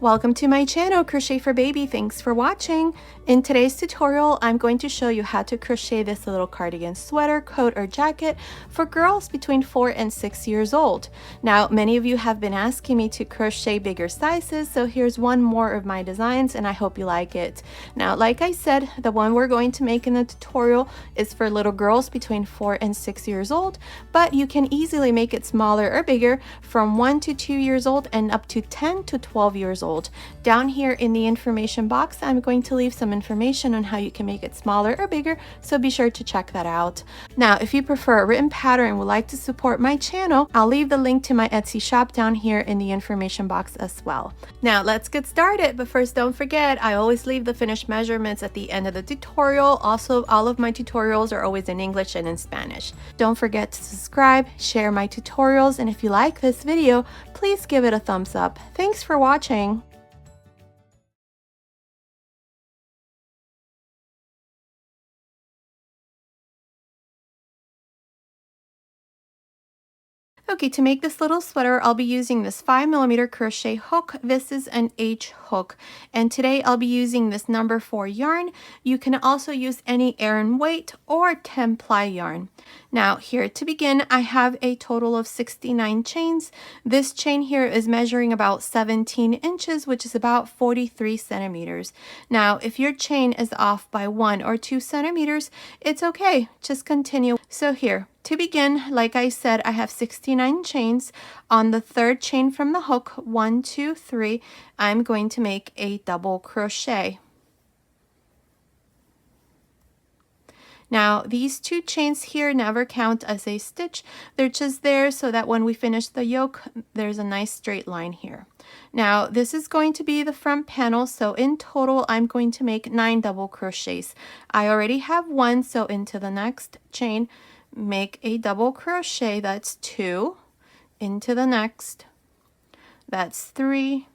Welcome to my channel, Crochet for Baby. Thanks for watching. In today's tutorial, I'm going to show you how to crochet this little cardigan sweater, coat, or jacket for girls between 4 and 6 years old. Now, many of you have been asking me to crochet bigger sizes, so here's one more of my designs and I hope you like it. Now, like I said, the one we're going to make in the tutorial is for little girls between 4 and 6 years old, but you can easily make it smaller or bigger from 1 to 2 years old and up to 10 to 12 years old. Down here in the information box, I'm going to leave some information on how you can make it smaller or bigger, so be sure to check that out. Now, if you prefer a written pattern and would like to support my channel, I'll leave the link to my Etsy shop down here in the information box as well. Now, let's get started, but first don't forget, I always leave the finished measurements at the end of the tutorial. Also, all of my tutorials are always in English and in Spanish. Don't forget to subscribe, share my tutorials, and if you like this video, please give it a thumbs up. Thanks for watching. Okay, to make this little sweater, I'll be using this 5mm crochet hook. This is an H hook, and today I'll be using this number 4 yarn. You can also use any aran weight or 10-ply yarn. Now, here to begin, I have a total of 69 chains. This chain here is measuring about 17 inches, which is about 43 centimeters. Now, if your chain is off by 1 or 2 centimeters, it's okay. Just continue. So here, to begin, like I said, I have 69 chains. On the third chain from the hook, 1, 2, 3, I'm going to make a double crochet. Now, these 2 chains here never count as a stitch. They're just there so that when we finish the yoke, there's a nice straight line here. Now, this is going to be the front panel, so in total, I'm going to make 9 double crochets. I already have 1, so into the next chain, make a double crochet. That's 2. Into the next, that's 3.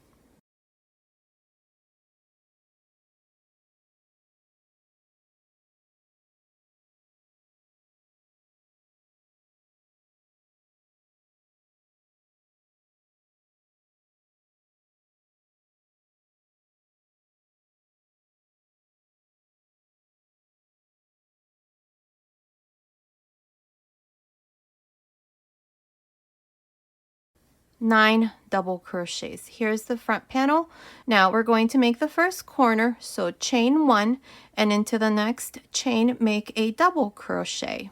Nine double crochets. Here's the front panel. Now we're going to make the first corner, so chain 1, and into the next chain make a double crochet.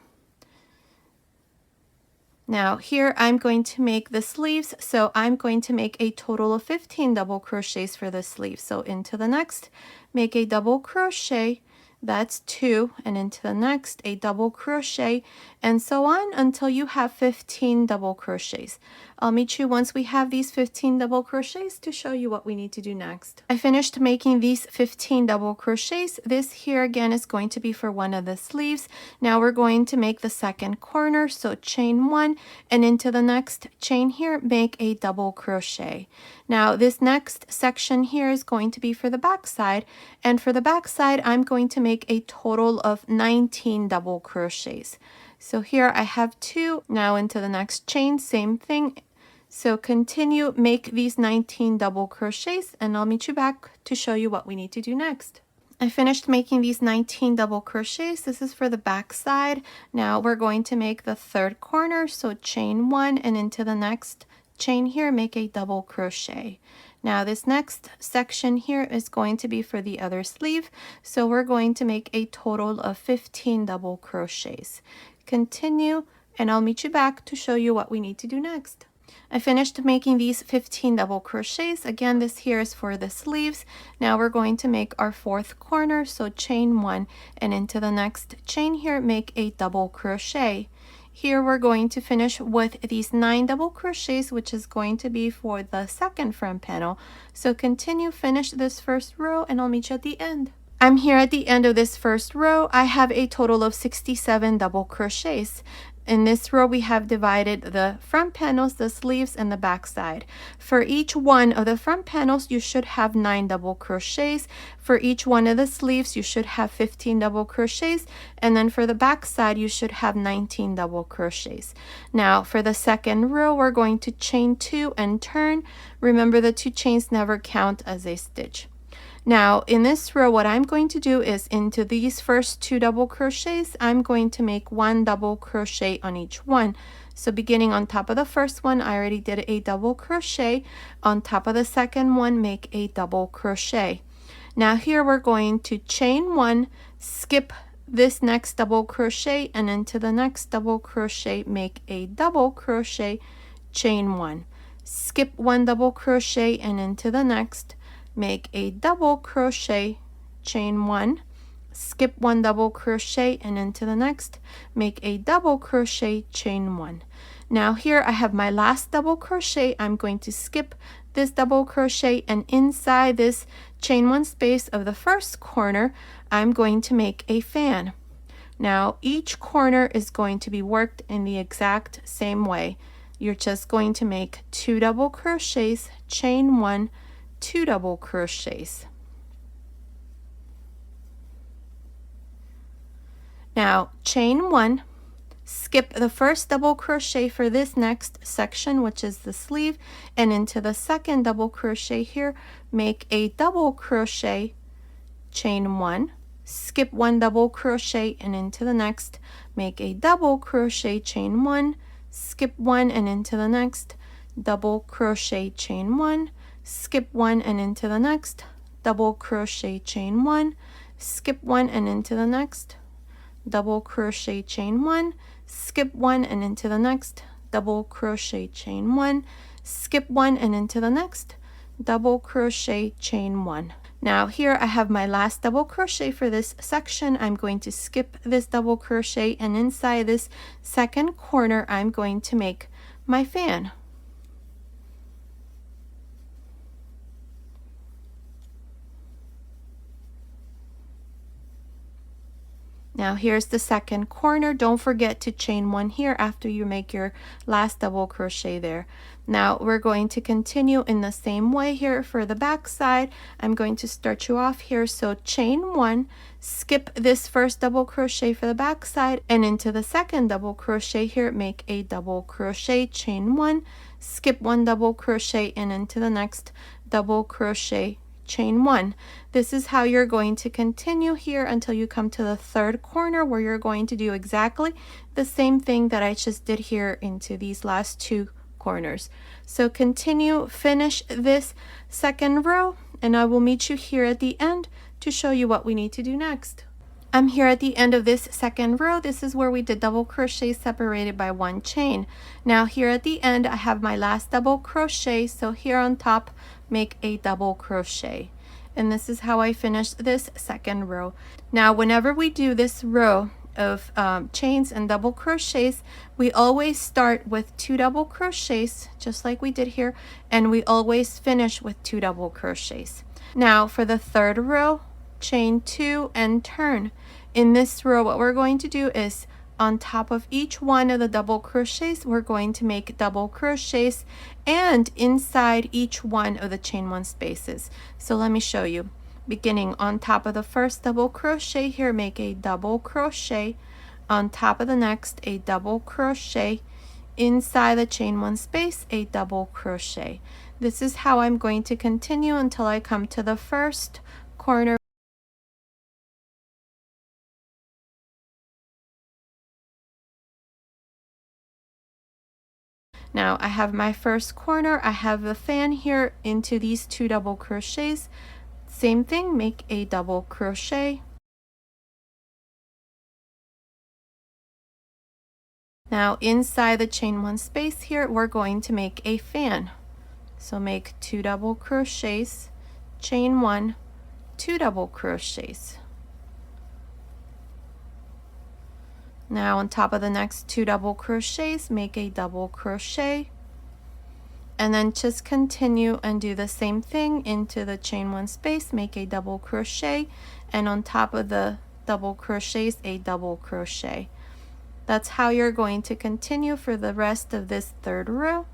Now here I'm going to make the sleeves, so I'm going to make a total of 15 double crochets for the sleeve. So into the next, make a double crochet. That's 2, and into the next a double crochet, and so on until you have 15 double crochets. I'll meet you once we have these 15 double crochets to show you what we need to do next. I finished making these 15 double crochets. This here again is going to be for one of the sleeves. Now we're going to make the second corner, so chain 1, and into the next chain here make a double crochet. Now this next section here is going to be for the back side, and for the back side I'm going to make a total of 19 double crochets. So here I have 2. Now into the next chain, same thing. So continue, make these 19 double crochets, and I'll meet you back to show you what we need to do next. I finished making these 19 double crochets. This is for the back side. Now we're going to make the third corner, so chain 1, and into the next chain here make a double crochet. Now this next section here is going to be for the other sleeve, so we're going to make a total of 15 double crochets. Continue, and I'll meet you back to show you what we need to do next. I finished making these 15 double crochets. Again, this here is for the sleeves. Now we're going to make our fourth corner, so chain 1, and into the next chain here make a double crochet. Here we're going to finish with these 9 double crochets, which is going to be for the second front panel. So continue, finish this first row, and I'll meet you at the end. I'm here at the end of this first row. I have a total of 67 double crochets. in this row we have divided the front panels, the sleeves, and the back side. For each one of the front panels you should have 9 double crochets. For each one of the sleeves you should have 15 double crochets, and then for the back side you should have 19 double crochets. Now for the second row we're going to chain 2 and turn. Remember, the 2 chains never count as a stitch. Now in this row what I'm going to do is, into these first 2 double crochets I'm going to make 1 double crochet on each one. So beginning on top of the first one, I already did a double crochet. On top of the second one, make a double crochet. Now here we're going to chain 1, skip this next double crochet, and into the next double crochet make a double crochet, chain 1, skip 1 double crochet, and into the next make a double crochet, chain 1, skip 1 double crochet, and into the next make a double crochet, chain 1. Now here I have my last double crochet. I'm going to skip this double crochet, and inside this chain 1 space of the first corner I'm going to make a fan. Now each corner is going to be worked in the exact same way. You're just going to make 2 double crochets, chain 1, 2 double crochets. Now chain 1, skip the first double crochet for this next section, which is the sleeve, and into the second double crochet here make a double crochet, chain 1, skip 1 double crochet, and into the next make a double crochet, chain 1, skip 1, and into the next double crochet, chain 1, skip 1, and into the next double crochet, chain 1, skip 1, and into the next double crochet, chain 1, skip 1, and into the next double crochet, chain 1, skip 1, and into the next double crochet, chain 1. Now here I have my last double crochet for this section. I'm going to skip this double crochet, and inside this second corner I'm going to make my fan. Now here's the second corner. Don't forget to chain 1 here after you make your last double crochet there. Now we're going to continue in the same way here for the back side. I'm going to start you off here. So chain 1, skip this first double crochet for the back side, and into the second double crochet here make a double crochet, chain 1, skip 1 double crochet, and into the next double crochet, chain 1. This is how you're going to continue here until you come to the third corner, where you're going to do exactly the same thing that I just did here into these last 2 corners. So continue, finish this second row, and I will meet you here at the end to show you what we need to do next. I'm here at the end of this second row. This is where we did double crochet separated by 1 chain. Now here at the end I have my last double crochet, so here on top make a double crochet, and this is how I finished this second row. Now whenever we do this row of chains and double crochets, we always start with 2 double crochets just like we did here, and we always finish with 2 double crochets. Now for the third row, chain 2 and turn. In this row what we're going to do is, on top of each one of the double crochets we're going to make double crochets, and inside each one of the chain 1 spaces. So let me show you. Beginning on top of the first double crochet here, make a double crochet, on top of the next a double crochet, inside the chain 1 space a double crochet. This is how I'm going to continue until I come to the first corner. Now I have my first corner, I have the fan here into these 2 double crochets. Same thing, make a double crochet. Now inside the chain 1 space here we're going to make a fan. So make 2 double crochets, chain 1, 2 double crochets. Now on top of the next 2 double crochets make a double crochet, and then just continue and do the same thing into the chain 1 space, make a double crochet, and on top of the double crochets a double crochet. That's how you're going to continue for the rest of this third row.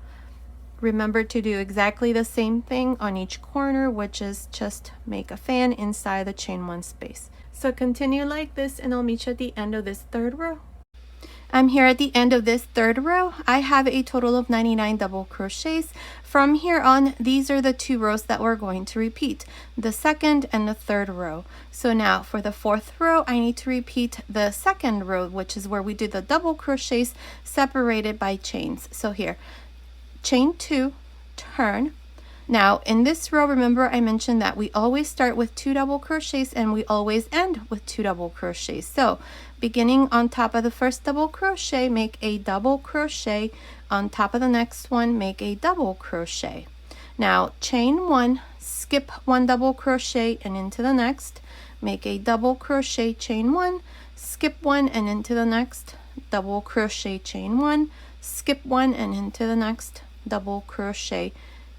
Remember to do exactly the same thing on each corner, which is just make a fan inside the chain one space. So continue like this, and I'll meet you at the end of this third row. I'm here at the end of this third row. I have a total of 99 double crochets. From here on, these are the 2 rows that we're going to repeat, the second and the third row. So now for the fourth row, I need to repeat the second row, which is where we did the double crochets separated by chains. So here, chain 2, turn. Now in this row, remember I mentioned that we always start with 2 double crochets and we always end with 2 double crochets. So beginning on top of the first double crochet, make a double crochet. On top of the next one, make a double crochet. Now chain 1, skip 1 double crochet and into the next, make a double crochet, chain 1, skip 1 and into the next, double crochet, chain 1, skip 1 and into the next, double crochet,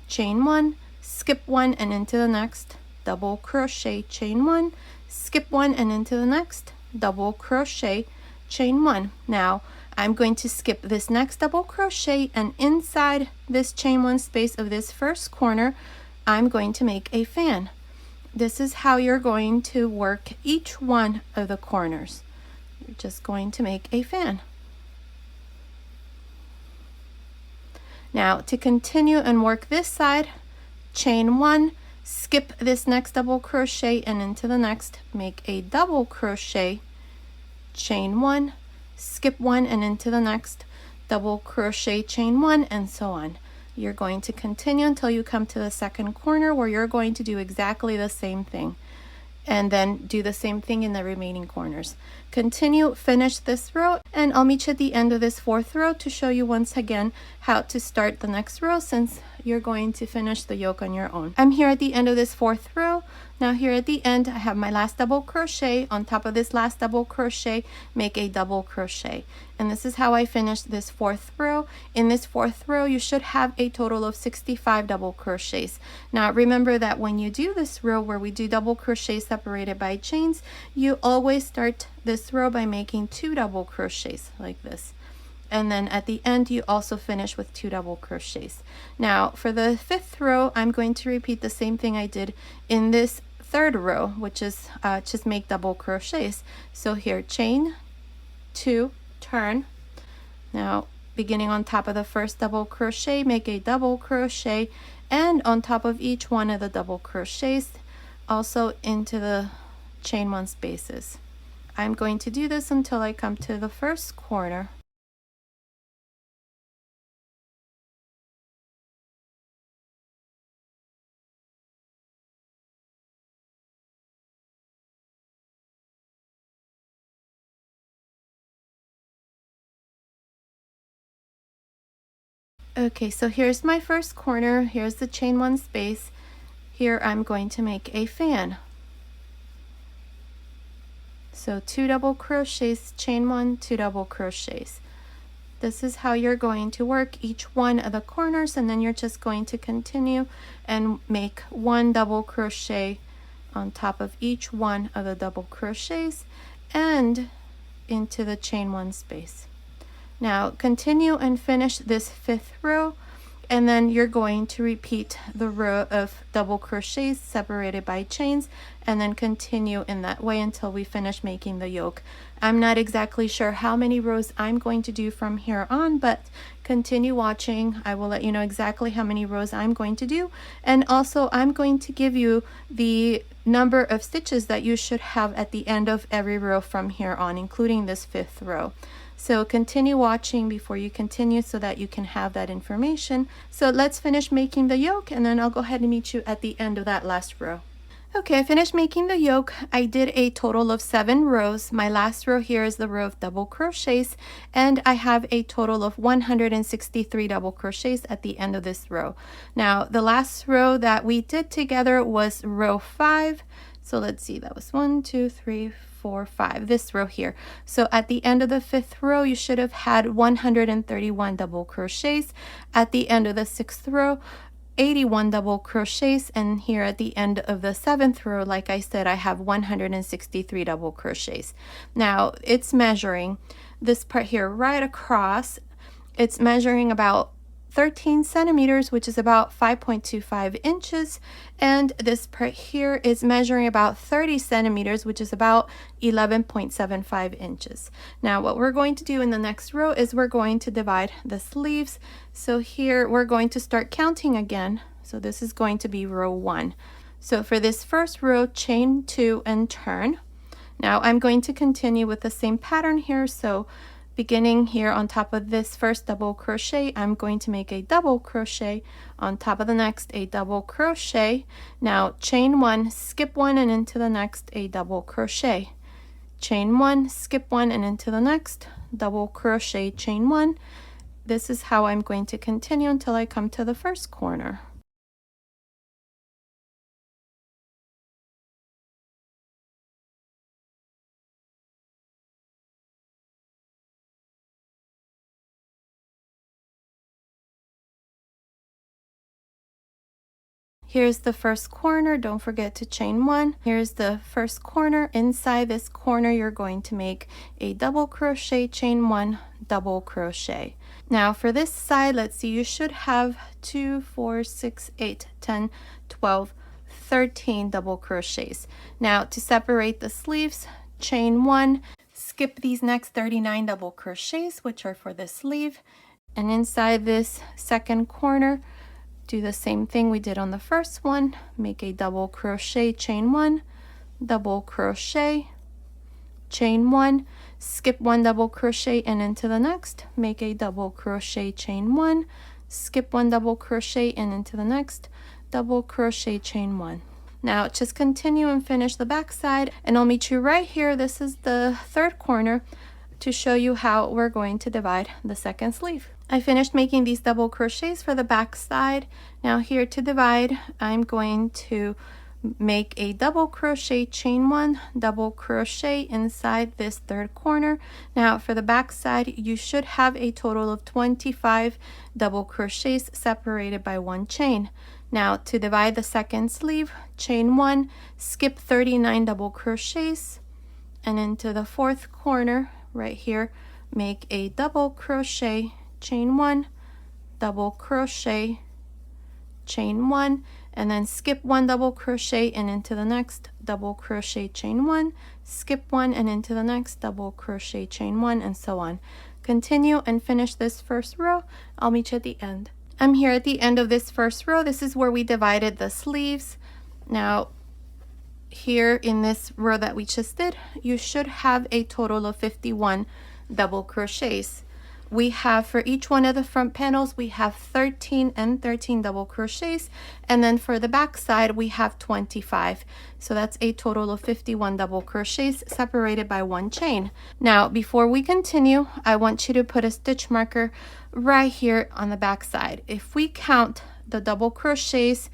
chain 1, skip 1 and into the next, double crochet, chain 1, skip 1 and into the next, double crochet, chain 1. Now I'm going to skip this next double crochet, and inside this chain 1 space of this first corner, I'm going to make a fan. This is how you're going to work each one of the corners. You're just going to make a fan. Now to continue and work this side, chain 1, skip this next double crochet and into the next, make a double crochet, chain 1, skip 1 and into the next, double crochet, chain 1, and so on. You're going to continue until you come to the second corner, where you're going to do exactly the same thing, and then do the same thing in the remaining corners. Continue, finish this row, and I'll meet you at the end of this fourth row to show you once again how to start the next row, since you're going to finish the yoke on your own. I'm here at the end of this fourth row. Now here at the end, I have my last double crochet. On top of this last double crochet, make a double crochet. And this is how I finished this fourth row. In this fourth row, you should have a total of 65 double crochets. Now remember that when you do this row where we do double crochets separated by chains, you always start this row by making 2 double crochets like this. And then at the end, you also finish with 2 double crochets. Now for the fifth row, I'm going to repeat the same thing I did in this third row, which is just make double crochets. So here, chain 2, turn. Now beginning on top of the first double crochet, make a double crochet, and on top of each one of the double crochets, also into the chain 1 spaces. I'm going to do this until I come to the first corner. Okay, so here's my first corner. Here's the chain 1 space. Here I'm going to make a fan. So 2 double crochets, chain 1, 2 double crochets. This is how you're going to work each one of the corners, and then you're just going to continue and make 1 double crochet on top of each one of the double crochets and into the chain 1 space. Now continue and finish this fifth row, and then you're going to repeat the row of double crochets separated by chains, and then continue in that way until we finish making the yoke. I'm not exactly sure how many rows I'm going to do from here on, but continue watching. I will let you know exactly how many rows I'm going to do, and also I'm going to give you the number of stitches that you should have at the end of every row from here on, including this fifth row. So continue watching before you continue so that you can have that information. So let's finish making the yoke, and then I'll go ahead and meet you at the end of that last row. Okay, I finished making the yoke. I did a total of 7 rows. My last row here is the row of double crochets, and I have a total of 163 double crochets at the end of this row. Now, the last row that we did together was row 5. So let's see, that was 1, 2, 3, 4, 5, this row here. So at the end of the 5th row, you should have had 131 double crochets. At the end of the 6th row, 81 double crochets, and here at the end of the 7th row, like I said, I have 163 double crochets. Now it's measuring. this part here right across. It's measuring about 13 centimeters, which is about 5.25 inches, and this part here is measuring about 30 centimeters, which is about 11.75 inches. Now what we're going to do in the next row is we're going to divide the sleeves. So here we're going to start counting again. So this is going to be row 1. So for this first row, chain 2 and turn. Now I'm going to continue with the same pattern here. So beginning here on top of this first double crochet, I'm going to make a double crochet on top of the next, a double crochet. Now chain 1, skip 1, and into the next a double crochet. Chain 1, skip 1, and into the next double crochet, chain 1. This is how I'm going to continue until I come to the first corner. Here's the first corner, don't forget to chain 1. Here's the first corner. Inside this corner, you're going to make a double crochet, chain 1, double crochet. Now for this side, let's see, you should have 2, 4, 6, 8, 10, 12, 13 double crochets. Now to separate the sleeves, chain 1, skip these next 39 double crochets, which are for the sleeve, and inside this second corner, do the same thing we did on the first one. Make a double crochet, chain 1, double crochet, chain 1, skip 1 double crochet and into the next, make a double crochet, chain 1, skip 1 double crochet and into the next, double crochet, chain 1. Now just continue and finish the back side, and I'll meet you right here. This is the third corner to show you how we're going to divide the second sleeve. I finished making these double crochets for the back side. Now here to divide, I'm going to make a double crochet, chain 1, double crochet inside this third corner. Now for the back side, you should have a total of 25 double crochets separated by 1 chain. Now to divide the second sleeve, chain 1, skip 39 double crochets, and into the fourth corner right here, make a double crochet, chain 1, double crochet, chain 1, and then skip 1 double crochet and into the next, double crochet, chain 1, skip 1 and into the next, double crochet, chain 1, and so on. Continue and finish this first row. I'll meet you at the end. I'm here at the end of this first row. This is where we divided the sleeves. Now here in this row that we just did, you should have a total of 51 double crochets. We have, for each one of the front panels, we have 13 and 13 double crochets, and then for the back side we have 25. So that's a total of 51 double crochets separated by 1 chain. Now before we continue, I want you to put a stitch marker right here on the back side. If we count the double crochets,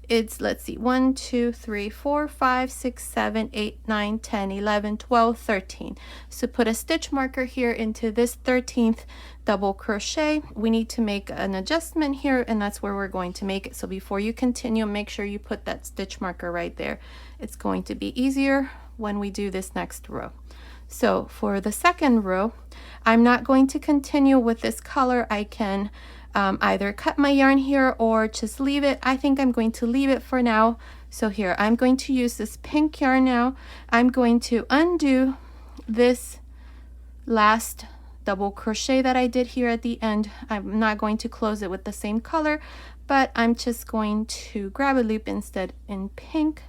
it's, let's see, 1, 2, 3, 4, 5, 6, 7, 8, 9, 10, 11, 12, 13. So put a stitch marker here into this 13th double crochet. We need to make an adjustment here, and that's where we're going to make it. So before you continue, make sure you put that stitch marker right there. It's going to be easier when we do this next row. So for the second row, I'm not going to continue with this color. I can either cut my yarn here or just leave it. I think I'm going to leave it for now. So here, I'm going to use this pink yarn now. I'm going to undo this last double crochet that I did here at the end. I'm not going to close it with the same color, but I'm just going to grab a loop instead in pink,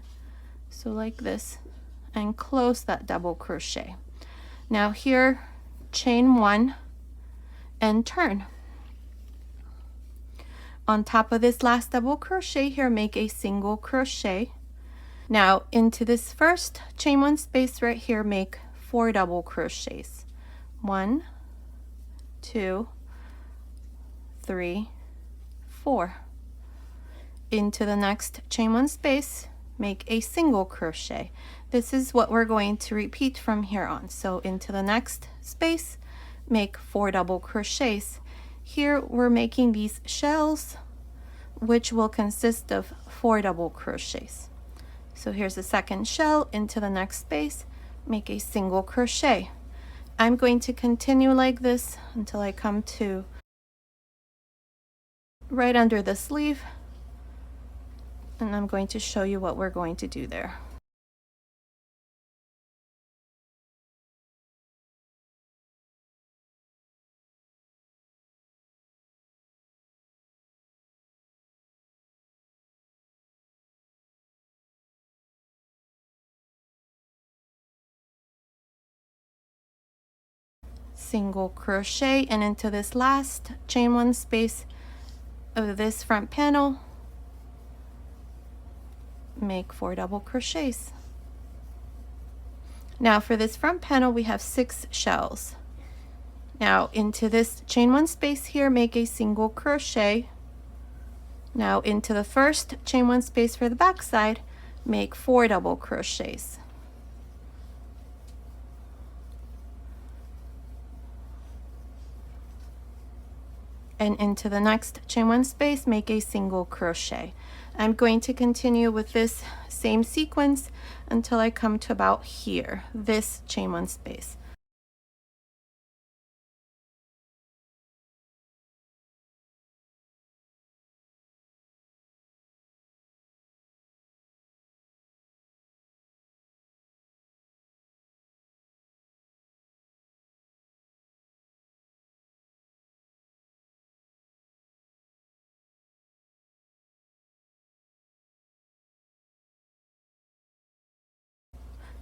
so like this, and close that double crochet. Now here, chain 1 and turn. On top of this last double crochet here, make a single crochet. Now into this first chain 1 space right here, make 4 double crochets. 1, 2, 3, 4. Into the next chain 1 space, make a single crochet. This is what we're going to repeat from here on. So into the next space, make 4 double crochets. Here we're making these shells, which will consist of 4 double crochets. So here's the second shell. Into the next space, make a single crochet. I'm going to continue like this until I come to right under the sleeve, and I'm going to show you what we're going to do there. Single crochet, and into this last chain one space of this front panel, make 4 double crochets. Now for this front panel we have 6 shells. Now into this chain one space here, make a single crochet. Now into the first chain one space for the back side, make 4 double crochets. And into the next chain one space, make a single crochet. I'm going to continue with this same sequence until I come to about here, this chain one space.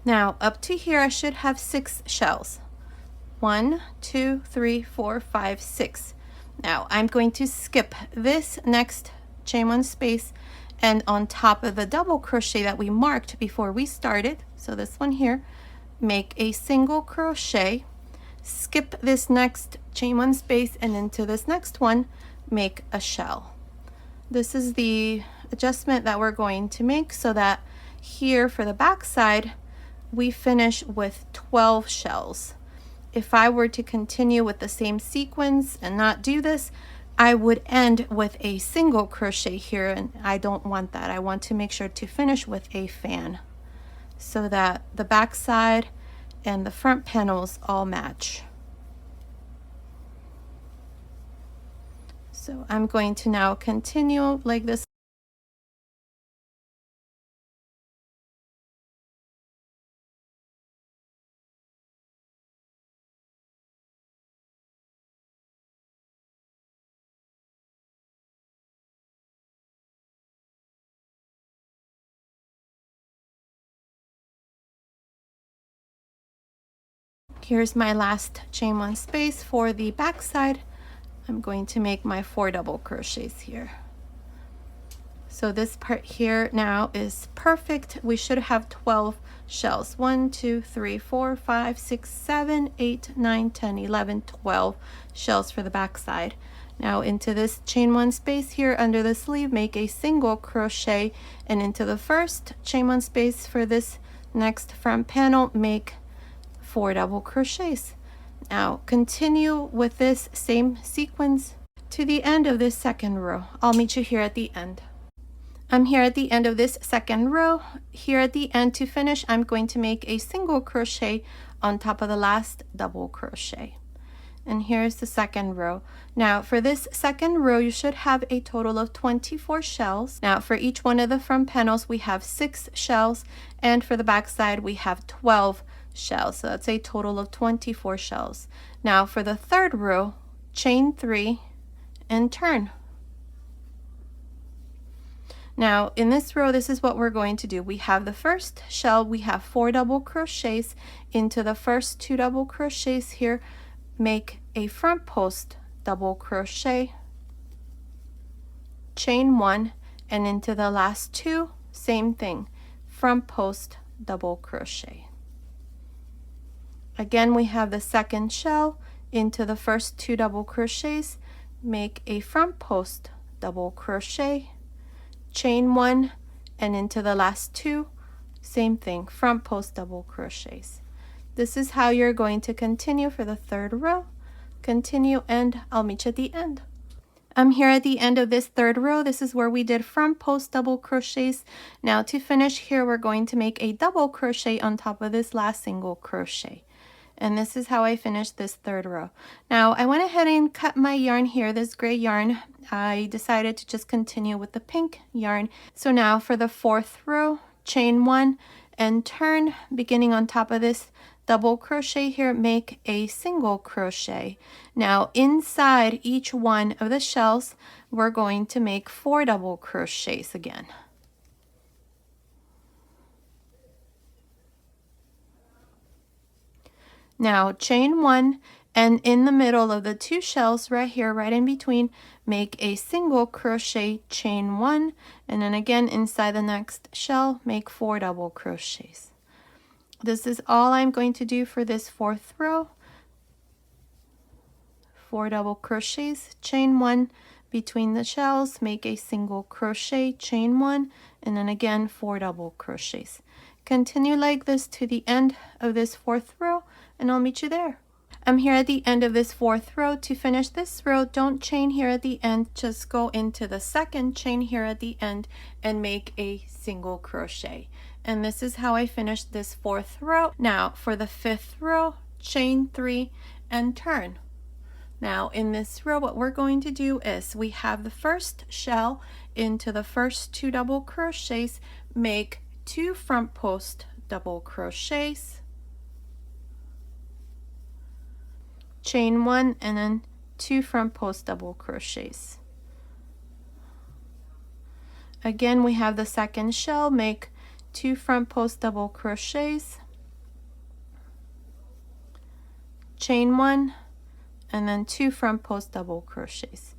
Now up to here I should have 6 shells. 1, 2, 3, 4, 5, 6. Now I'm going to skip this next chain one space, and on top of the double crochet that we marked before we started, so this one here, make a single crochet, skip this next chain one space, and into this next one make a shell. This is the adjustment that we're going to make so that here for the back side we finish with 12 shells. If I were to continue with the same sequence and not do this, I would end with a single crochet here, and I don't want that. I want to make sure to finish with a fan so that the back side and the front panels all match. So I'm going to now continue like this. Here's my last chain one space for the back side. I'm going to make my 4 double crochets here. So this part here now is perfect. We should have 12 shells. 1, 2, 3, 4, 5, 6, 7, 8, 9, 10, 11, 12 shells for the back side. Now into this chain one space here under the sleeve, make a single crochet, and into the first chain one space for this next front panel, make 4 double crochets. Now continue with this same sequence to the end of this second row. I'll meet you here at the end. I'm here at the end of this second row. Here at the end to finish, I'm going to make a single crochet on top of the last double crochet. And here's the second row. Now for this second row, you should have a total of 24 shells. Now for each one of the front panels, we have 6 shells, and for the back side, we have 12 shells. So that's a total of 24 shells. Now for the third row, chain 3 and turn. Now in this row, this is what we're going to do. We have the first shell, we have 4 double crochets. Into the first 2 double crochets here, make a front post double crochet, chain 1, and into the last 2, same thing, front post double crochet. Again, we have the second shell. Into the first 2 double crochets, make a front post double crochet, chain 1, and into the last 2, same thing, front post double crochets. This is how you're going to continue for the third row. Continue, and I'll meet you at the end. I'm here at the end of this third row. This is where we did front post double crochets. Now to finish here, we're going to make a double crochet on top of this last single crochet. And this is how I finished this third row. Now I went ahead and cut my yarn here, this gray yarn. I decided to just continue with the pink yarn. So now for the fourth row, chain 1 and turn, beginning on top of this double crochet here, make a single crochet. Now inside each one of the shells, we're going to make 4 double crochets again. Now chain 1, and in the middle of the 2 shells right here, right in between, make a single crochet, chain 1, and then again inside the next shell, make 4 double crochets. This is all I'm going to do for this fourth row. 4 double crochets, chain 1 between the shells, make a single crochet, chain 1, and then again 4 double crochets. Continue like this to the end of this fourth row, and I'll meet you there. I'm here at the end of this fourth row. To finish this row, don't chain here at the end, just go into the second chain here at the end and make a single crochet. And this is how I finished this fourth row. Now for the fifth row, chain 3 and turn. Now in this row, what we're going to do is we have the first shell into the first 2 double crochets, make 2 front post double crochets, chain 1, and then 2 front post double crochets. Again, we have the second shell, make 2 front post double crochets, chain 1, and then 2 front post double crochets.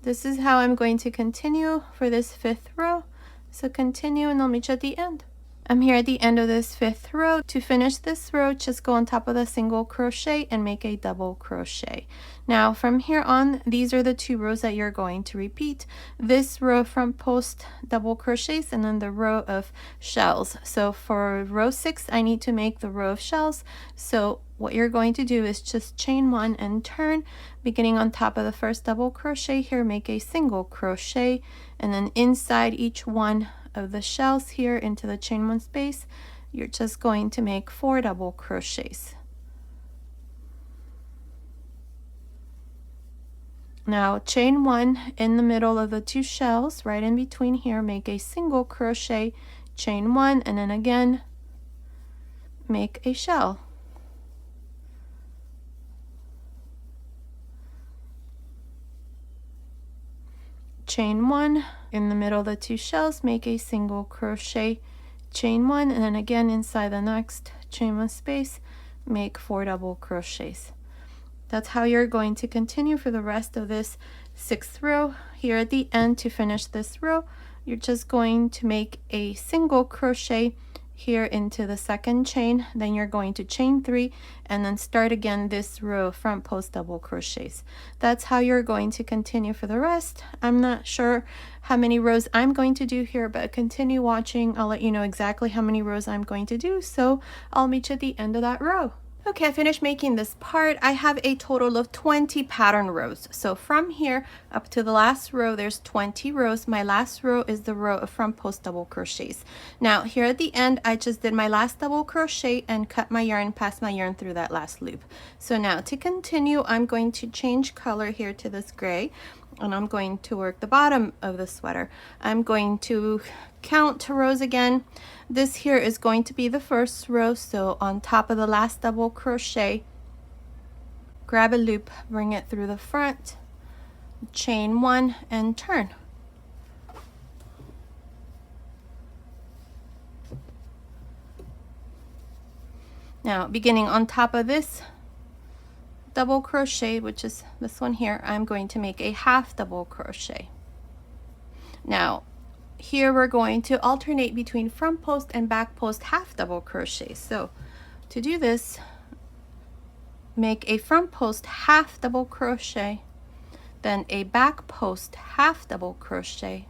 This is how I'm going to continue for this fifth row. So continue and I'll meet you at the end. I'm here at the end of this fifth row. To finish this row, just go on top of the single crochet and make a double crochet. Now from here on, these are the 2 rows that you're going to repeat. This row front post double crochets and then the row of shells. So for row 6, I need to make the row of shells. So what you're going to do is just chain 1 and turn, beginning on top of the first double crochet here, make a single crochet, and then inside each one of the shells here into the chain 1 space, you're just going to make 4 double crochets. Now chain 1 in the middle of the 2 shells, right in between here, make a single crochet, chain 1, and then again make a shell. Chain 1 in the middle of the 2 shells, make a single crochet, chain 1, and then again inside the next chain 1 space, make 4 double crochets. That's how you're going to continue for the rest of this 6th row. Here at the end, to finish this row, you're just going to make a single crochet here into the second chain, then you're going to chain 3 and then start again this row of front post double crochets. That's how you're going to continue for the rest. I'm not sure how many rows I'm going to do here, but continue watching. I'll let you know exactly how many rows I'm going to do, so I'll meet you at the end of that row. Okay, I finished making this part. I have a total of 20 pattern rows. So from here up to the last row, there's 20 rows. My last row is the row of front post double crochets. Now here at the end, I just did my last double crochet and cut my yarn, passed my yarn through that last loop. So now to continue, I'm going to change color here to this gray, and I'm going to work the bottom of the sweater. I'm going to count rows again. This here is going to be the first row, so on top of the last double crochet, grab a loop, bring it through the front, chain 1 and turn. Now beginning on top of this double crochet, which is this one here, I'm going to make a half double crochet. Now here we're going to alternate between front post and back post half double crochet. So to do this, make a front post half double crochet, then a back post half double crochet,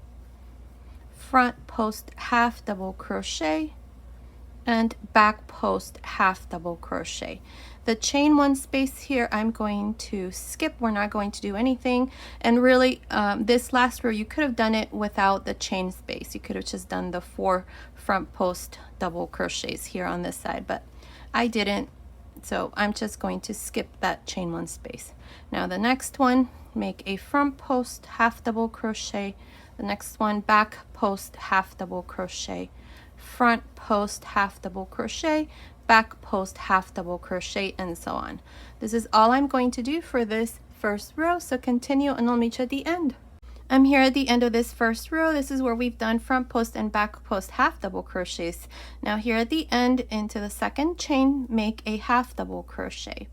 front post half double crochet, and back post half double crochet. The chain 1 space here I'm going to skip. We're not going to do anything, and really this last row you could have done it without the chain space. You could have just done the 4 front post double crochets here on this side, but I didn't. So I'm just going to skip that chain 1 space. Now the next one, make a front post half double crochet, the next one back post half double crochet, front post half double crochet, back post half double crochet, and so on. This is all I'm going to do for this first row, so continue and I'll meet you at the end. I'm here at the end of this first row. This is where we've done front post and back post half double crochets. Now here at the end, into the second chain, make a half double crochet.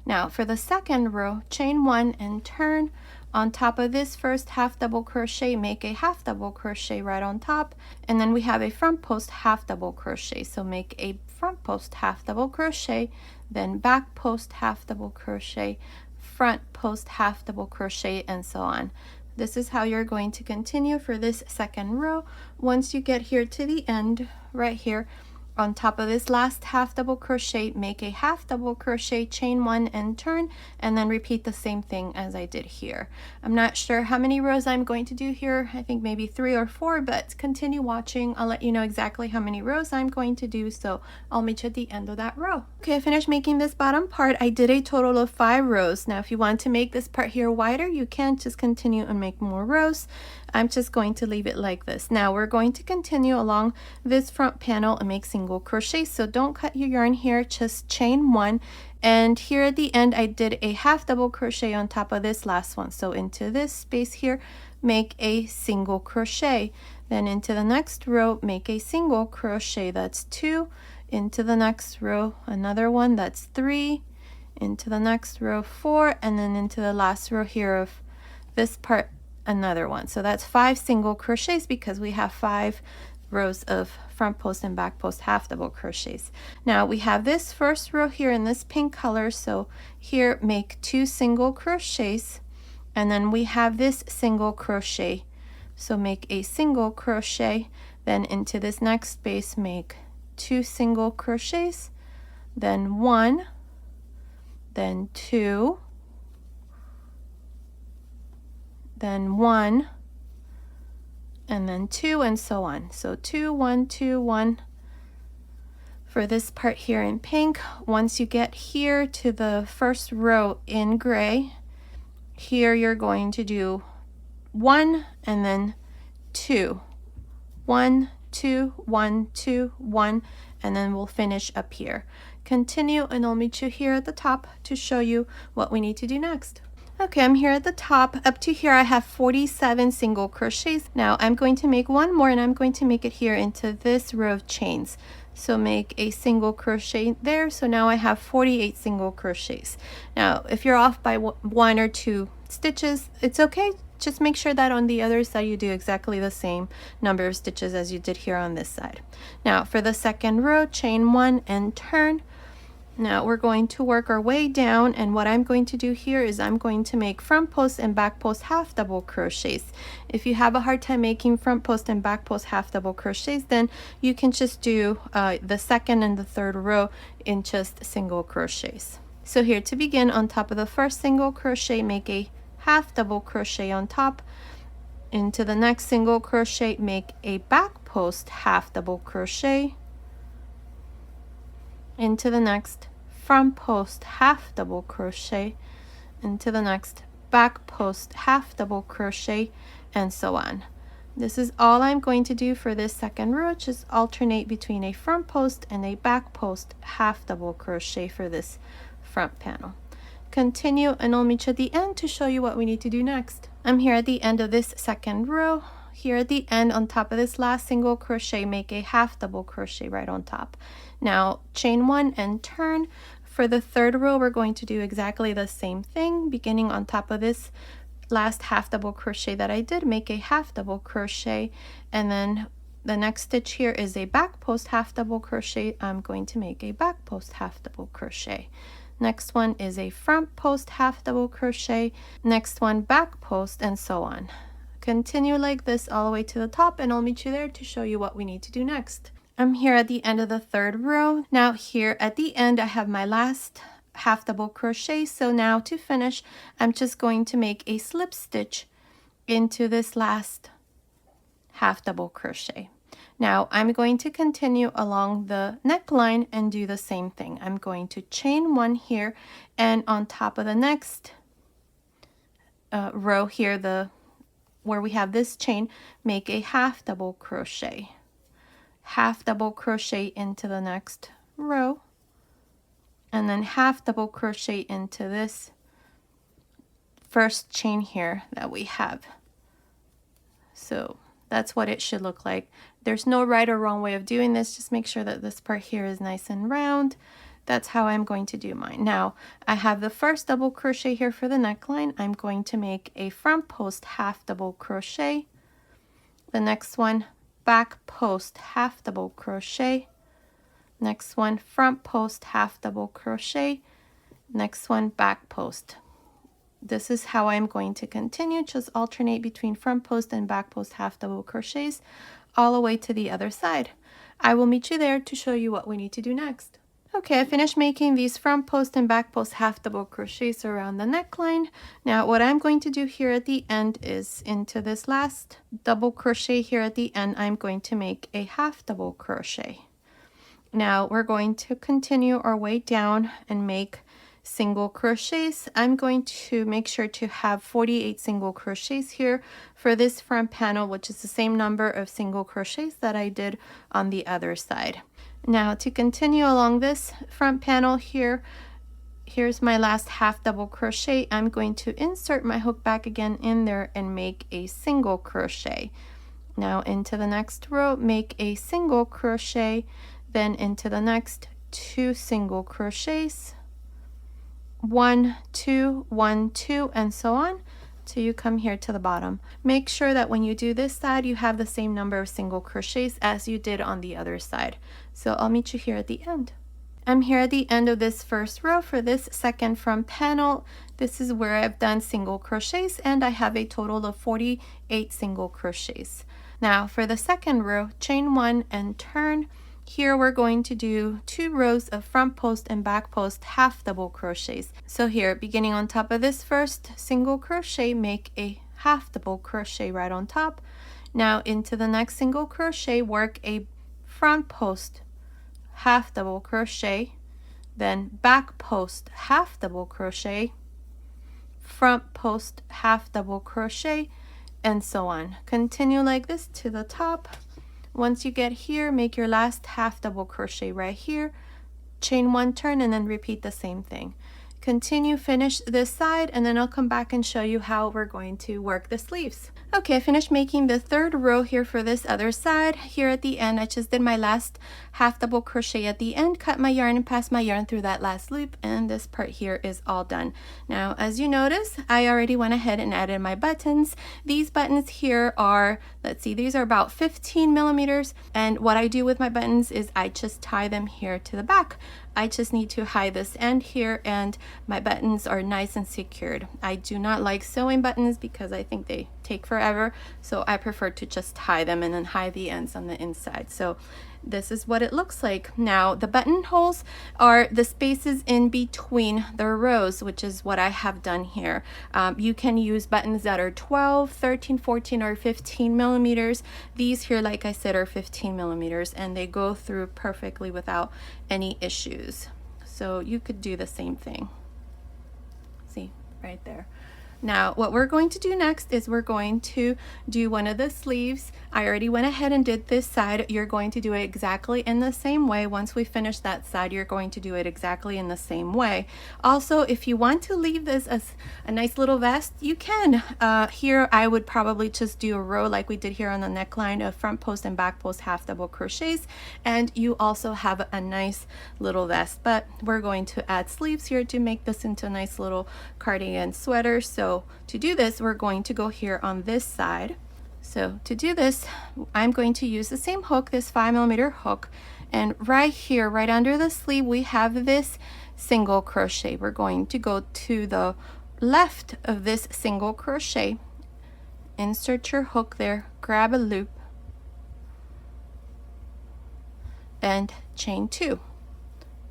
Now for the second row, chain 1 and turn. On top of this first half double crochet, make a half double crochet right on top, and then we have a front post half double crochet. So make a front post half double crochet, then back post half double crochet, front post half double crochet, and so on. This is how you're going to continue for this second row. Once you get here to the end, right here, on top of this last half double crochet, make a half double crochet, chain 1 and turn, and then repeat the same thing as I did here. I'm not sure how many rows I'm going to do here. I think maybe 3 or 4, but continue watching. I'll let you know exactly how many rows I'm going to do, so I'll meet you at the end of that row. Okay, I finished making this bottom part. I did a total of 5 rows. Now if you want to make this part here wider, you can just continue and make more rows. I'm just going to leave it like this. Now we're going to continue along this front panel and make single crochet. So don't cut your yarn here, just chain 1. And here at the end, I did a half double crochet on top of this last one. So into this space here, make a single crochet. Then into the next row, make a single crochet. That's 2. Into the next row, another one. That's 3. Into the next row, 4. And then into the last row here of this part, another one. So that's 5 single crochets because we have 5 rows of front post and back post half double crochets. Now we have this first row here in this pink color, so here make 2 single crochets, and then we have this single crochet, so make a single crochet, then into this next space make 2 single crochets, then 1, then 2, then 1, and then 2, and so on. So 2, 1, 2, 1 for this part here in pink. Once you get here to the first row in gray, here you're going to do 1 and then 2. 1, 2, 1, 2, 1, and then we'll finish up here. Continue and I'll meet you here at the top to show you what we need to do next. Okay, I'm here at the top. Up to here I have 47 single crochets. Now I'm going to make one more, and I'm going to make it here into this row of chains. So make a single crochet there. So now I have 48 single crochets. Now if you're off by 1 or 2 stitches, it's okay. Just make sure that on the other side you do exactly the same number of stitches as you did here on this side. Now for the second row, chain 1 and turn. Now we're going to work our way down, and what I'm going to do here is I'm going to make front post and back post half double crochets. If you have a hard time making front post and back post half double crochets, then you can just do the second and the third row in just single crochets. So here to begin, on top of the first single crochet, make a half double crochet on top. Into the next single crochet, make a back post half double crochet. Into the next front post half double crochet, into the next back post half double crochet, and so on. This is all I'm going to do for this second row. Just alternate between a front post and a back post half double crochet for this front panel. Continue and I'll meet you at the end to show you what we need to do next. I'm here at the end of this second row. Here at the end, on top of this last single crochet, make a half double crochet right on top. Now chain 1 and turn. For the third row, we're going to do exactly the same thing. Beginning on top of this last half double crochet that I did, make a half double crochet, and then the next stitch here is a back post half double crochet. I'm going to make a back post half double crochet. Next one is a front post half double crochet, next one back post, and so on. Continue like this all the way to the top, and I'll meet you there to show you what we need to do next. I'm here at the end of the third row. Now here at the end, I have my last half double crochet. So now to finish, I'm just going to make a slip stitch into this last half double crochet. Now I'm going to continue along the neckline and do the same thing. I'm going to chain one here, and on top of the next row here, where we have this chain, make a half double crochet. Half double crochet into the next row, and then half double crochet into this first chain here that we have. So that's what it should look like. There's no right or wrong way of doing this. Just make sure that this part here is nice and round. That's how I'm going to do mine. Now I have the first double crochet here for the neckline. I'm going to make a front post half double crochet. The next one, back post half double crochet. Next one, front post half double crochet. Next one, back post. This is how I'm going to continue. Just alternate between front post and back post half double crochets all the way to the other side. I will meet you there to show you what we need to do next. Okay, I finished making these front post and back post half double crochets around the neckline. Now what I'm going to do here at the end is, into this last double crochet here at the end, I'm going to make a half double crochet. Now we're going to continue our way down and make single crochets. I'm going to make sure to have 48 single crochets here for this front panel, which is the same number of single crochets that I did on the other side. Now to continue along this front panel here, here's my last half double crochet. I'm going to insert my hook back again in there and make a single crochet. Now into the next row, make a single crochet, then into the next 2 single crochets, 1 2 1 2, and so on till you come here to the bottom. Make sure that when you do this side you have the same number of single crochets as you did on the other side. So I'll meet you here at the end. I'm here at the end of this first row for this second front panel. This is where I've done single crochets, and I have a total of 48 single crochets. Now for the second row, chain one and turn. Here we're going to do 2 rows of front post and back post half double crochets. So here, beginning on top of this first single crochet, make a half double crochet right on top. Now into the next single crochet, work a front post half double crochet, then back post half double crochet, front post half double crochet, and so on. Continue like this to the top. Once you get here, make your last half double crochet right here, chain one, turn, and then repeat the same thing. Continue, finish this side, and then I'll come back and show you how we're going to work the sleeves. Okay, I finished making the third row here for this other side. Here at the end, I just did my last half double crochet at the end, cut my yarn and passed my yarn through that last loop, and this part here is all done. Now, as you notice, I already went ahead and added my buttons. These buttons here are, let's see, these are about 15 millimeters, and what I do with my buttons is I just tie them here to the back. I just need to hide this end here, and my buttons are nice and secured. I do not like sewing buttons because I think they take forever, so I prefer to just tie them and then hide the ends on the inside. So this is what it looks like. Now the buttonholes are the spaces in between the rows, which is what I have done here. You can use buttons that are 12, 13, 14, or 15 millimeters. These here, like I said, are 15 millimeters, and they go through perfectly without any issues. So you could do the same thing. See, right there. Now what we're going to do next is we're going to do one of the sleeves. I already went ahead and did this side. You're going to do it exactly in the same way. Once we finish that side, you're going to do it exactly in the same way. Also, if you want to leave this as a nice little vest, you can. Here I would probably just do a row like we did here on the neckline of front post and back post half double crochets, and you also have a nice little vest. But we're going to add sleeves here to make this into a nice little cardigan sweater. So to do this, we're going to go here on this side. So to do this, I'm going to use the same hook, this 5mm hook, and right here, right under the sleeve, we have this single crochet. We're going to go to the left of this single crochet, insert your hook there, grab a loop, and chain 2.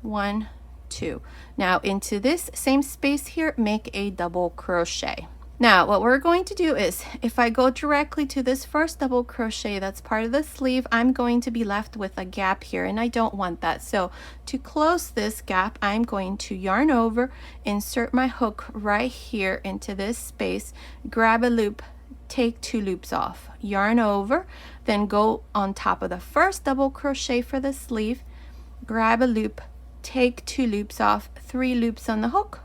1, 2. Now into this same space here, make a double crochet. Now what we're going to do is, if I go directly to this first double crochet that's part of the sleeve, I'm going to be left with a gap here, and I don't want that. So to close this gap, I'm going to yarn over, insert my hook right here into this space, grab a loop, take 2 loops off, yarn over, then go on top of the first double crochet for the sleeve, grab a loop, take 2 loops off, 3 loops on the hook,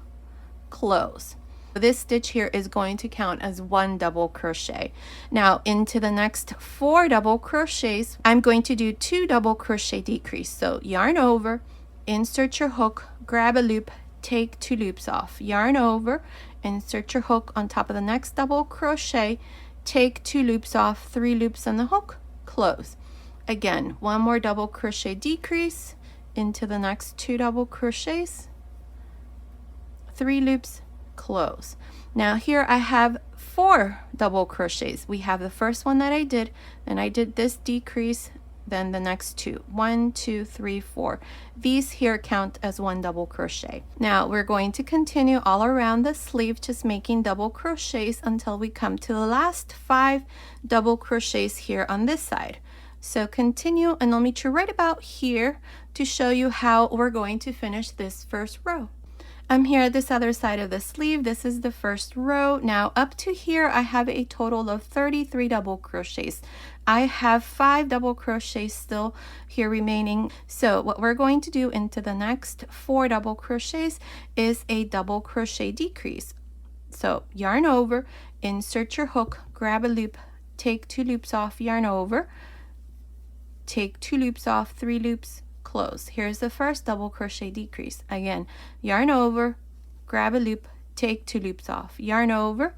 close. This stitch here is going to count as 1 double crochet. Now into the next 4 double crochets, I'm going to do 2 double crochet decrease. So yarn over, insert your hook, grab a loop, take 2 loops off, yarn over, insert your hook on top of the next double crochet, take 2 loops off, 3 loops on the hook, close. Again, 1 more double crochet decrease into the next 2 double crochets, 3 loops, close. Now here I have 4 double crochets. We have the first one that I did, and I did this decrease, then the next 2, 1, 2, 3, 4. These here count as 1 double crochet. Now we're going to continue all around the sleeve, just making double crochets until we come to the last 5 double crochets here on this side. So continue, and I'll meet you right about here to show you how we're going to finish this first row. I'm here at this other side of the sleeve. This is the first row. Now up to here I have a total of 33 double crochets. I have 5 double crochets still here remaining. So what we're going to do into the next 4 double crochets is a double crochet decrease. So yarn over, insert your hook, grab a loop, take 2 loops off, yarn over, take 2 loops off, 3 loops, close. Here's the first double crochet decrease. Again, yarn over, grab a loop, take 2 loops off, yarn over,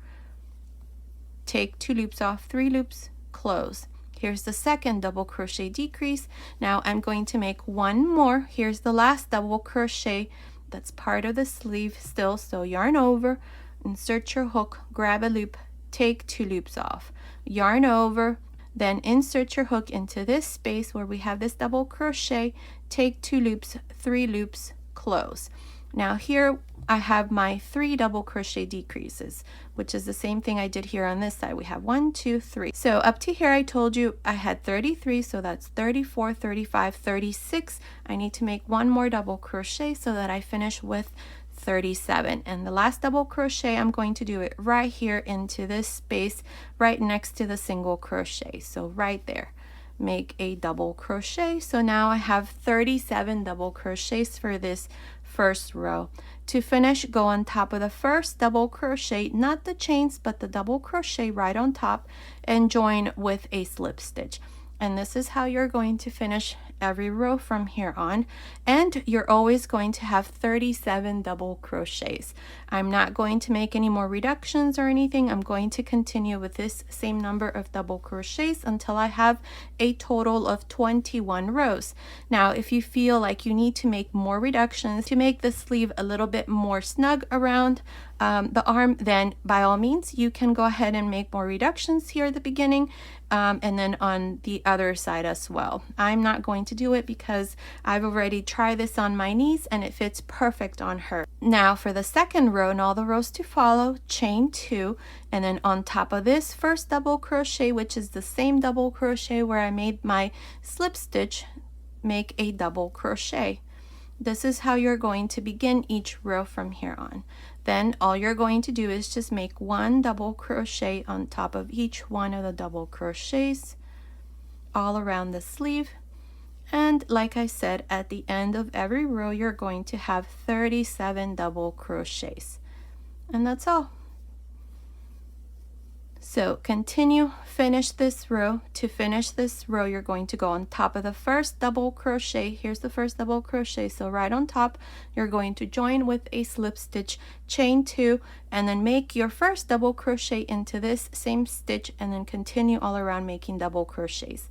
take 2 loops off, 3 loops, close. Here's the second double crochet decrease. Now I'm going to make 1 more. Here's the last double crochet that's part of the sleeve still. So yarn over, insert your hook, grab a loop, take 2 loops off, yarn over, then insert your hook into this space where we have this double crochet, take 2 loops, 3 loops, close. Now here I have my 3 double crochet decreases, which is the same thing I did here on this side. We have 1, 2, 3. So up to here I told you I had 33, so that's 34, 35, 36. I need to make 1 more double crochet so that I finish with 37, and the last double crochet I'm going to do it right here into this space right next to the single crochet. So right there, make a double crochet. So now I have 37 double crochets for this first row. To finish, go on top of the first double crochet, not the chains but the double crochet right on top, and join with a slip stitch. And this is how you're going to finish every row from here on, and you're always going to have 37 double crochets. I'm not going to make any more reductions or anything. I'm going to continue with this same number of double crochets until I have a total of 21 rows. Now if you feel like you need to make more reductions to make the sleeve a little bit more snug around the arm, then by all means you can go ahead and make more reductions here at the beginning, and then on the other side as well. I'm not going to do it because I've already tried this on my niece and it fits perfect on her. Now for the second row and all the rows to follow, chain 2, and then on top of this first double crochet, which is the same double crochet where I made my slip stitch, make a double crochet. This is how you're going to begin each row from here on. Then all you're going to do is just make 1 double crochet on top of each one of the double crochets all around the sleeve. And like I said, at the end of every row you're going to have 37 double crochets. And that's all. So continue, finish this row. To finish this row, you're going to go on top of the first double crochet. Here's the first double crochet. So right on top, you're going to join with a slip stitch, chain 2, and then make your first double crochet into this same stitch, and then continue all around making double crochets.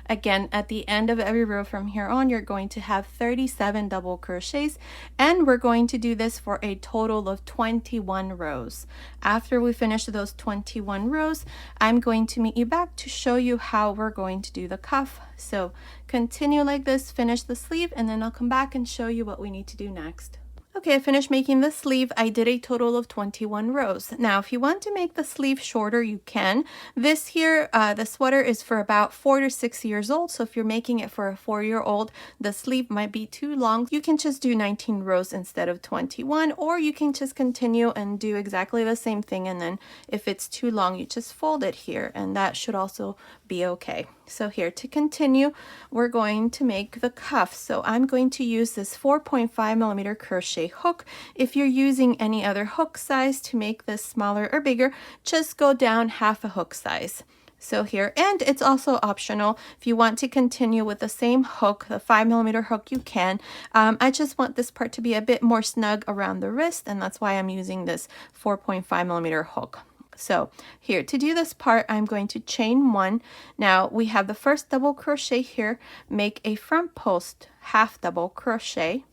Again, at the end of every row from here on, you're going to have 37 double crochets, and we're going to do this for a total of 21 rows. After we finish those 21 rows, I'm going to meet you back to show you how we're going to do the cuff. So continue like this, finish the sleeve, and then I'll come back and show you what we need to do next. Okay, I finished making the sleeve. I did a total of 21 rows. Now, if you want to make the sleeve shorter, you can. This here, the sweater is for about 4 to 6 years old. So if you're making it for a 4-year-old, the sleeve might be too long. You can just do 19 rows instead of 21, or you can just continue and do exactly the same thing. And then if it's too long, you just fold it here, and that should also be okay. So here, to continue, we're going to make the cuff. So I'm going to use this 4.5mm crochet hook. If you're using any other hook size to make this smaller or bigger, just go down half a hook size. So here, and it's also optional. If you want to continue with the same hook, the 5mm hook, you can. I just want this part to be a bit more snug around the wrist, and that's why I'm using this 4.5mm hook. So here, to do this part, I'm going to chain 1. Now we have the first double crochet here, make a front post half double crochet,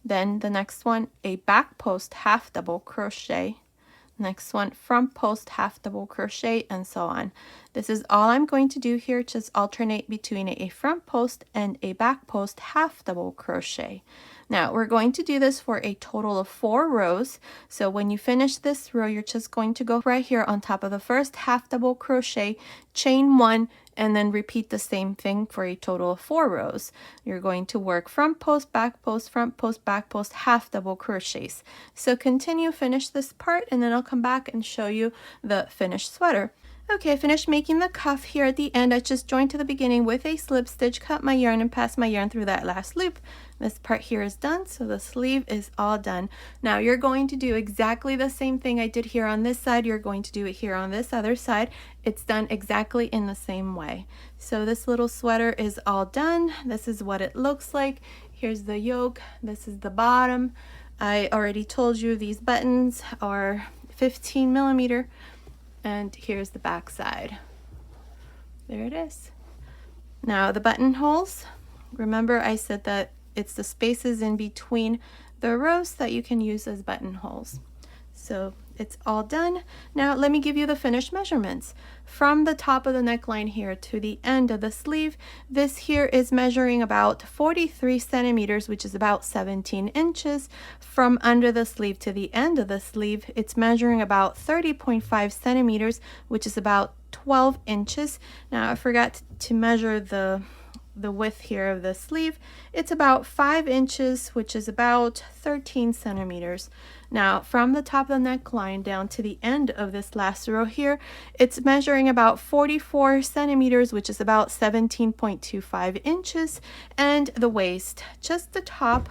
then the next one a back post half double crochet, next one front post half double crochet, and so on. This is all I'm going to do here, just alternate between a front post and a back post half double crochet. Now we're going to do this for a total of 4 rows. So when you finish this row, you're just going to go right here on top of the first half double crochet, chain 1, and then repeat the same thing for a total of 4 rows. You're going to work front post, back post, front post, back post, half double crochets. So continue, finish this part, and then I'll come back and show you the finished sweater. Okay, I finished making the cuff here at the end. I just joined to the beginning with a slip stitch, cut my yarn, and passed my yarn through that last loop. This part here is done, so the sleeve is all done. Now you're going to do exactly the same thing I did here on this side. You're going to do it here on this other side. It's done exactly in the same way. So this little sweater is all done. This is what it looks like. Here's the yoke. This is the bottom. I already told you these buttons are 15mm. And here's the back side. There it is. Now the buttonholes, remember I said that it's the spaces in between the rows that you can use as buttonholes. So it's all done. Now let me give you the finished measurements. From the top of the neckline here to the end of the sleeve, this here is measuring about 43 centimeters, which is about 17 inches. From under the sleeve to the end of the sleeve, it's measuring about 30.5 centimeters, which is about 12 inches. Now I forgot to measure the width here of the sleeve. It's about 5 inches, which is about 13 centimeters. Now from the top of the neckline down to the end of this last row here, it's measuring about 44 centimeters, which is about 17.25 inches. And the waist, just the top,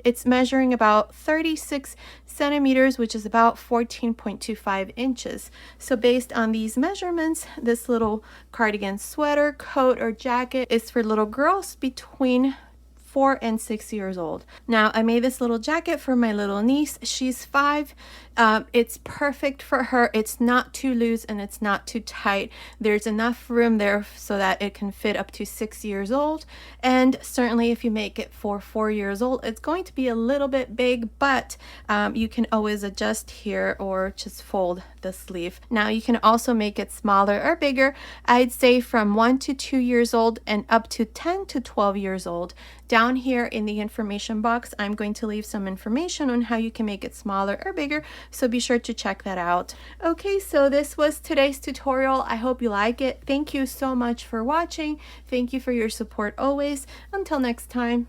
it's measuring about 36 centimeters, which is about 14.25 inches. So based on these measurements, this little cardigan sweater, coat, or jacket is for little girls between 4 and 6 years old. Now I made this little jacket for my little niece. She's 5. It's perfect for her. It's not too loose and it's not too tight. There's enough room there so that it can fit up to 6 years old. And certainly if you make it for 4 years old, it's going to be a little bit big, but you can always adjust here or just fold the sleeve. Now you can also make it smaller or bigger. I'd say from 1 to 2 years old and up to 10 to 12 years old. Down here in the information box, I'm going to leave some information on how you can make it smaller or bigger, so be sure to check that out. Okay, so this was today's tutorial. I hope you like it. Thank you so much for watching. Thank you for your support always. Until next time.